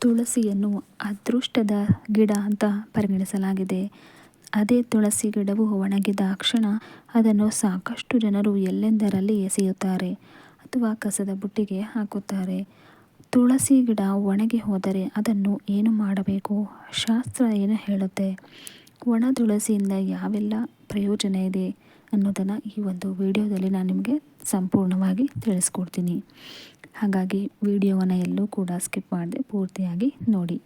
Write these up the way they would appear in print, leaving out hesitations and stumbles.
ತುಳಸಿಯನ್ನು ಅದೃಷ್ಟದ ಗಿಡ ಅಂತ ಪರಿಗಣಿಸಲಾಗಿದೆ. ಅದೇ ತುಳಸಿ ಗಿಡವು ಒಣಗಿದ ಕ್ಷಣ ಅದನ್ನು ಸಾಕಷ್ಟು ಜನರು ಎಲ್ಲೆಂದರಲ್ಲಿ ಎಸೆಯುತ್ತಾರೆ ಅಥವಾ ಕಸದ ಬುಟ್ಟಿಗೆ ಹಾಕುತ್ತಾರೆ. ತುಳಸಿ ಗಿಡ ಒಣಗಿ ಹೋದರೆ ಅದನ್ನು ಏನು ಮಾಡಬೇಕು? ಶಾಸ್ತ್ರ ಏನು ಹೇಳುತ್ತೆ? ಒಣ ತುಳಸಿಯಿಂದ ಯಾವೆಲ್ಲ ಪ್ರಯೋಜನ ಇದೆ ಅನ್ನೋದನ್ನು ಈ ಒಂದು ವಿಡಿಯೋದಲ್ಲಿ ನಾನು ನಿಮಗೆ ಸಂಪೂರ್ಣವಾಗಿ ತಿಳಿಸ್ಕೊಡ್ತೀನಿ. ಹಾಗಾಗಿ ವಿಡಿಯೋವನ್ನು ಎಲ್ಲೂ ಕೂಡ ಸ್ಕಿಪ್ ಮಾಡದೆ ಪೂರ್ತಿಯಾಗಿ ನೋಡಿ.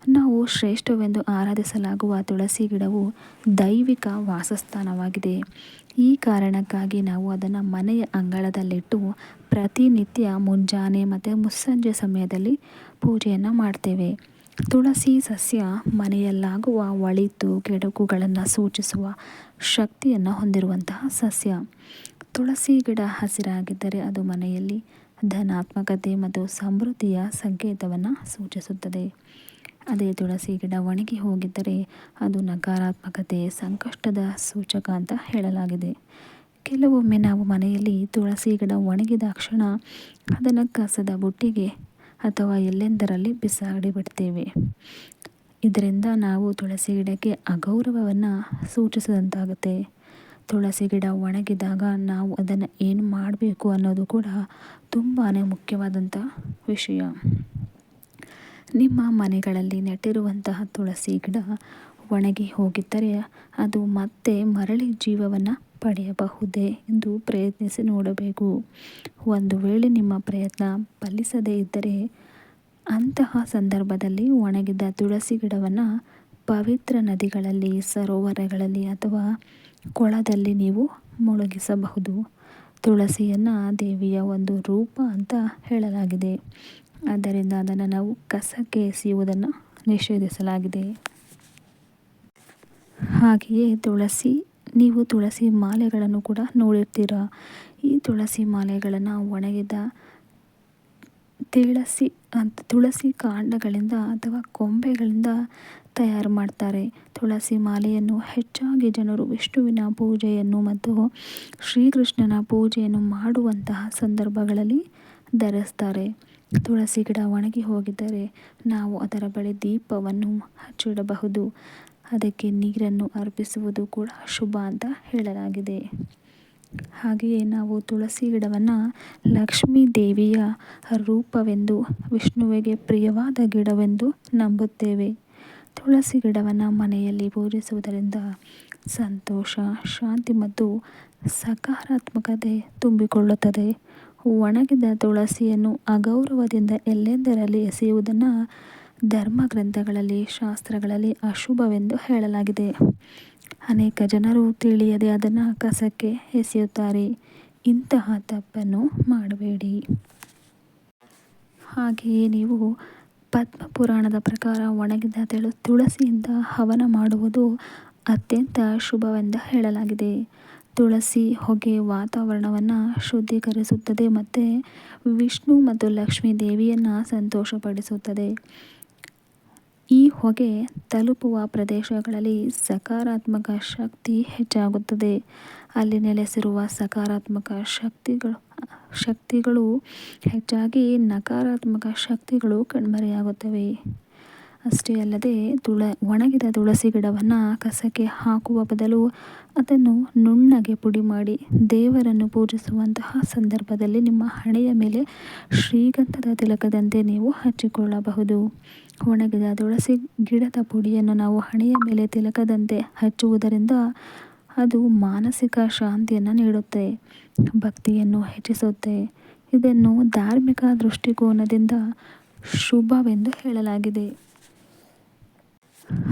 ನಾವು ಶ್ರೇಷ್ಠವೆಂದು ಆರಾಧಿಸಲಾಗುವ ತುಳಸಿ ಗಿಡವು ದೈವಿಕ ವಾಸಸ್ಥಾನವಾಗಿದೆ. ಈ ಕಾರಣಕ್ಕಾಗಿ ನಾವು ಅದನ್ನು ಮನೆಯ ಅಂಗಳದಲ್ಲಿಟ್ಟು ಪ್ರತಿನಿತ್ಯ ಮುಂಜಾನೆ ಮತ್ತು ಮುಸ್ಸಂಜೆ ಸಮಯದಲ್ಲಿ ಪೂಜೆಯನ್ನು ಮಾಡ್ತೇವೆ. ತುಳಸಿ ಸಸ್ಯ ಮನೆಯಲ್ಲಾಗುವ ಒಳಿತು ಕೆಡುಕುಗಳನ್ನು ಸೂಚಿಸುವ ಶಕ್ತಿಯನ್ನು ಹೊಂದಿರುವಂತಹ ಸಸ್ಯ. ತುಳಸಿ ಗಿಡ ಹಸಿರಾಗಿದ್ದರೆ ಅದು ಮನೆಯಲ್ಲಿ ಧನಾತ್ಮಕತೆ ಮತ್ತು ಸಮೃದ್ಧಿಯ ಸಂಕೇತವನ್ನು ಸೂಚಿಸುತ್ತದೆ. ಅದೇ ತುಳಸಿ ಗಿಡ ಒಣಗಿ ಹೋಗಿದ್ದರೆ ಅದು ನಕಾರಾತ್ಮಕತೆ, ಸಂಕಷ್ಟದ ಸೂಚಕ ಅಂತ ಹೇಳಲಾಗಿದೆ. ಕೆಲವೊಮ್ಮೆ ನಾವು ಮನೆಯಲ್ಲಿ ತುಳಸಿ ಗಿಡ ಒಣಗಿದ ಕ್ಷಣ ಅದನ್ನು ಕಸದ ಬುಟ್ಟಿಗೆ ಅಥವಾ ಎಲ್ಲೆಂದರಲ್ಲಿ ಬಿಸಾಡಿ ಬಿಡ್ತೇವೆ. ಇದರಿಂದ ನಾವು ತುಳಸಿ ಗಿಡಕ್ಕೆ ಅಗೌರವವನ್ನು ಸೂಚಿಸಿದಂತಾಗುತ್ತೆ. ತುಳಸಿ ಗಿಡ ಒಣಗಿದಾಗ ನಾವು ಅದನ್ನು ಏನು ಮಾಡಬೇಕು ಅನ್ನೋದು ಕೂಡ ತುಂಬಾ ಮುಖ್ಯವಾದಂಥ ವಿಷಯ. ನಿಮ್ಮ ಮನೆಗಳಲ್ಲಿ ನೆಟ್ಟಿರುವಂತಹ ತುಳಸಿ ಗಿಡ ಒಣಗಿ ಹೋಗಿದ್ದರೆ ಅದು ಮತ್ತೆ ಮರಳಿ ಜೀವವನ್ನು ಪಡೆಯಬಹುದೇ ಎಂದು ಪ್ರಯತ್ನಿಸಿ ನೋಡಬೇಕು. ಒಂದು ವೇಳೆ ನಿಮ್ಮ ಪ್ರಯತ್ನ ಫಲಿಸದೇ ಇದ್ದರೆ ಅಂತಹ ಸಂದರ್ಭದಲ್ಲಿ ಒಣಗಿದ ತುಳಸಿ ಗಿಡವನ್ನು ಪವಿತ್ರ ನದಿಗಳಲ್ಲಿ, ಸರೋವರಗಳಲ್ಲಿ ಅಥವಾ ಕೊಳದಲ್ಲಿ ನೀವು ಮುಳುಗಿಸಬಹುದು. ತುಳಸಿಯನ್ನು ದೇವಿಯ ಒಂದು ರೂಪ ಅಂತ ಹೇಳಲಾಗಿದೆ. ಆದ್ದರಿಂದ ಅದನ್ನು ನಾವು ಕಸಕ್ಕೆ ಎಸೆಯುವುದನ್ನು ನಿಷೇಧಿಸಲಾಗಿದೆ. ಹಾಗೆಯೇ ನೀವು ತುಳಸಿ ಮಾಲೆಗಳನ್ನು ಕೂಡ ನೋಡಿರ್ತೀರ. ಈ ತುಳಸಿ ಮಾಲೆಗಳನ್ನು ಒಣಗಿದ ತುಳಸಿ ಕಾಂಡಗಳಿಂದ ಅಥವಾ ಕೊಂಬೆಗಳಿಂದ ತಯಾರು ಮಾಡ್ತಾರೆ. ತುಳಸಿ ಮಾಲೆಯನ್ನು ಹೆಚ್ಚಾಗಿ ಜನರು ವಿಷ್ಣುವಿನ ಪೂಜೆಯನ್ನು ಮತ್ತು ಶ್ರೀಕೃಷ್ಣನ ಪೂಜೆಯನ್ನು ಮಾಡುವಂತಹ ಸಂದರ್ಭಗಳಲ್ಲಿ ಧರಿಸ್ತಾರೆ. ತುಳಸಿ ಗಿಡ ಒಣಗಿ ಹೋಗಿದ್ದರೆ ನಾವು ಅದರ ಬಳಿ ದೀಪವನ್ನು ಹಚ್ಚಿಡಬಹುದು. ಅದಕ್ಕೆ ನೀರನ್ನು ಅರ್ಪಿಸುವುದು ಕೂಡ ಶುಭ ಅಂತ ಹೇಳಲಾಗಿದೆ. ಹಾಗೆಯೇ ನಾವು ತುಳಸಿ ಗಿಡವನ್ನು ಲಕ್ಷ್ಮೀ ದೇವಿಯ ರೂಪವೆಂದು, ವಿಷ್ಣುವಿಗೆ ಪ್ರಿಯವಾದ ಗಿಡವೆಂದು ನಂಬುತ್ತೇವೆ. ತುಳಸಿ ಗಿಡವನ್ನು ಮನೆಯಲ್ಲಿ ಪೂಜಿಸುವುದರಿಂದ ಸಂತೋಷ, ಶಾಂತಿ ಮತ್ತು ಸಕಾರಾತ್ಮಕತೆ ತುಂಬಿಕೊಳ್ಳುತ್ತದೆ. ಒಣಗಿದ ತುಳಸಿಯನ್ನು ಅಗೌರವದಿಂದ ಎಲ್ಲೆಂದರಲ್ಲಿ ಎಸೆಯುವುದನ್ನು ಧರ್ಮಗ್ರಂಥಗಳಲ್ಲಿ, ಶಾಸ್ತ್ರಗಳಲ್ಲಿ ಅಶುಭವೆಂದು ಹೇಳಲಾಗಿದೆ. ಅನೇಕ ಜನರು ತಿಳಿಯದೆ ಅದನ್ನು ಕಸಕ್ಕೆ ಎಸೆಯುತ್ತಾರೆ. ಇಂತಹ ತಪ್ಪನ್ನು ಮಾಡಬೇಡಿ. ಹಾಗೆಯೇ ನೀವು ಪದ್ಮಪುರಾಣದ ಪ್ರಕಾರ ಒಣಗಿದ ತುಳಸಿಯಿಂದ ಹವನ ಮಾಡುವುದು ಅತ್ಯಂತ ಶುಭವೆಂದು ಹೇಳಲಾಗಿದೆ. ತುಳಸಿ ಹೊಗೆ ವಾತಾವರಣವನ್ನು ಶುದ್ಧೀಕರಿಸುತ್ತದೆ ಮತ್ತು ವಿಷ್ಣು ಮತ್ತು ಲಕ್ಷ್ಮೀ ದೇವಿಯನ್ನು ಸಂತೋಷಪಡಿಸುತ್ತದೆ. ಈ ಹೊಗೆ ತಲುಪುವ ಪ್ರದೇಶಗಳಲ್ಲಿ ಸಕಾರಾತ್ಮಕ ಶಕ್ತಿ ಹೆಚ್ಚಾಗುತ್ತದೆ. ಅಲ್ಲಿ ನೆಲೆಸಿರುವ ಸಕಾರಾತ್ಮಕ ಶಕ್ತಿಗಳು ಹೆಚ್ಚಾಗಿ ನಕಾರಾತ್ಮಕ ಶಕ್ತಿಗಳು ಕಣ್ಮರೆಯಾಗುತ್ತವೆ. ಅಷ್ಟೇ ಅಲ್ಲದೆ ಒಣಗಿದ ತುಳಸಿ ಗಿಡವನ್ನು ಕಸಕ್ಕೆ ಹಾಕುವ ಬದಲು ಅದನ್ನು ನುಣ್ಣಗೆ ಪುಡಿ ಮಾಡಿ ದೇವರನ್ನು ಪೂಜಿಸುವಂತಹ ಸಂದರ್ಭದಲ್ಲಿ ನಿಮ್ಮ ಹಣೆಯ ಮೇಲೆ ಶ್ರೀಗಂಧದ ತಿಲಕದಂತೆ ನೀವು ಹಚ್ಚಿಕೊಳ್ಳಬಹುದು. ಒಣಗಿದ ತುಳಸಿ ಗಿಡದ ಪುಡಿಯನ್ನು ನಾವು ಹಣೆಯ ಮೇಲೆ ತಿಲಕದಂತೆ ಹಚ್ಚುವುದರಿಂದ ಅದು ಮಾನಸಿಕ ಶಾಂತಿಯನ್ನು ನೀಡುತ್ತೆ, ಭಕ್ತಿಯನ್ನು ಹೆಚ್ಚಿಸುತ್ತೆ. ಇದನ್ನು ಧಾರ್ಮಿಕ ದೃಷ್ಟಿಕೋನದಿಂದ ಶುಭವೆಂದು ಹೇಳಲಾಗಿದೆ.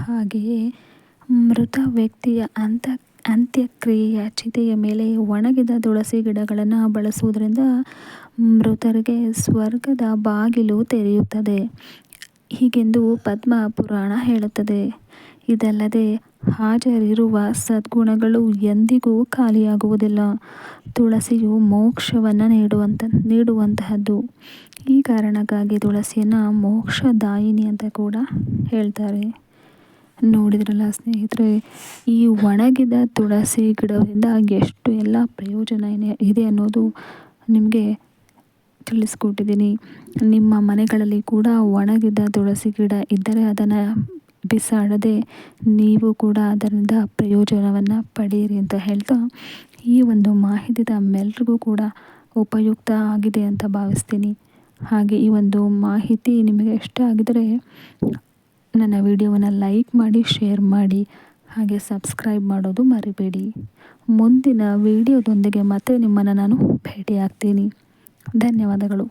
ಹಾಗೆಯೇ ಮೃತ ವ್ಯಕ್ತಿಯ ಅಂತ್ಯಕ್ರಿಯೆಯ ಚಿತೆಯ ಮೇಲೆ ಒಣಗಿದ ತುಳಸಿ ಗಿಡಗಳನ್ನು ಬಳಸುವುದರಿಂದ ಮೃತರಿಗೆ ಸ್ವರ್ಗದ ಬಾಗಿಲು ತೆರೆಯುತ್ತದೆ ಹೀಗೆಂದು ಪದ್ಮ ಪುರಾಣ ಹೇಳುತ್ತದೆ. ಇದಲ್ಲದೆ ಹಾಜರಿರುವ ಸದ್ಗುಣಗಳು ಎಂದಿಗೂ ಖಾಲಿಯಾಗುವುದಿಲ್ಲ. ತುಳಸಿಯು ಮೋಕ್ಷವನ್ನು ನೀಡುವಂತಹದ್ದು. ಈ ಕಾರಣಕ್ಕಾಗಿ ತುಳಸಿಯನ್ನು ಮೋಕ್ಷದಾಯಿನಿ ಅಂತ ಕೂಡ ಹೇಳ್ತಾರೆ. ನೋಡಿದ್ರಲ್ಲ ಸ್ನೇಹಿತರೆ, ಈ ಒಣಗಿದ ತುಳಸಿ ಗಿಡದಿಂದ ಎಷ್ಟು ಎಲ್ಲ ಪ್ರಯೋಜನ ಇದೆ ಅನ್ನೋದು ನಿಮಗೆ ತಿಳಿಸ್ಕೊಟ್ಟಿದ್ದೀನಿ. ನಿಮ್ಮ ಮನೆಗಳಲ್ಲಿ ಕೂಡ ಒಣಗಿದ ತುಳಸಿ ಗಿಡ ಇದ್ದರೆ ಅದನ್ನು ಬಿಸಾಡದೆ ನೀವು ಕೂಡ ಅದರಿಂದ ಪ್ರಯೋಜನವನ್ನು ಪಡೆಯಿರಿ ಅಂತ ಹೇಳ್ತಾ, ಈ ಒಂದು ಮಾಹಿತಿ ತಮ್ಮೆಲ್ರಿಗೂ ಕೂಡ ಉಪಯುಕ್ತ ಆಗಿದೆ ಅಂತ ಭಾವಿಸ್ತೀನಿ. ಹಾಗೆ ಈ ಒಂದು ಮಾಹಿತಿ ನಿಮಗೆ ಇಷ್ಟ ಆಗಿದರೆ ನನ್ನ ವಿಡಿಯೋವನ್ನು ಲೈಕ್ ಮಾಡಿ, ಶೇರ್ ಮಾಡಿ, ಹಾಗೆ ಸಬ್ಸ್ಕ್ರೈಬ್ ಮಾಡೋದು ಮರಿಬೇಡಿ. ಮುಂದಿನ ವಿಡಿಯೋದೊಂದಿಗೆ ಮತ್ತೆ ನಿಮ್ಮನ್ನು ನಾನು ಭೇಟಿಯಾಗ್ತೀನಿ. ಧನ್ಯವಾದಗಳು.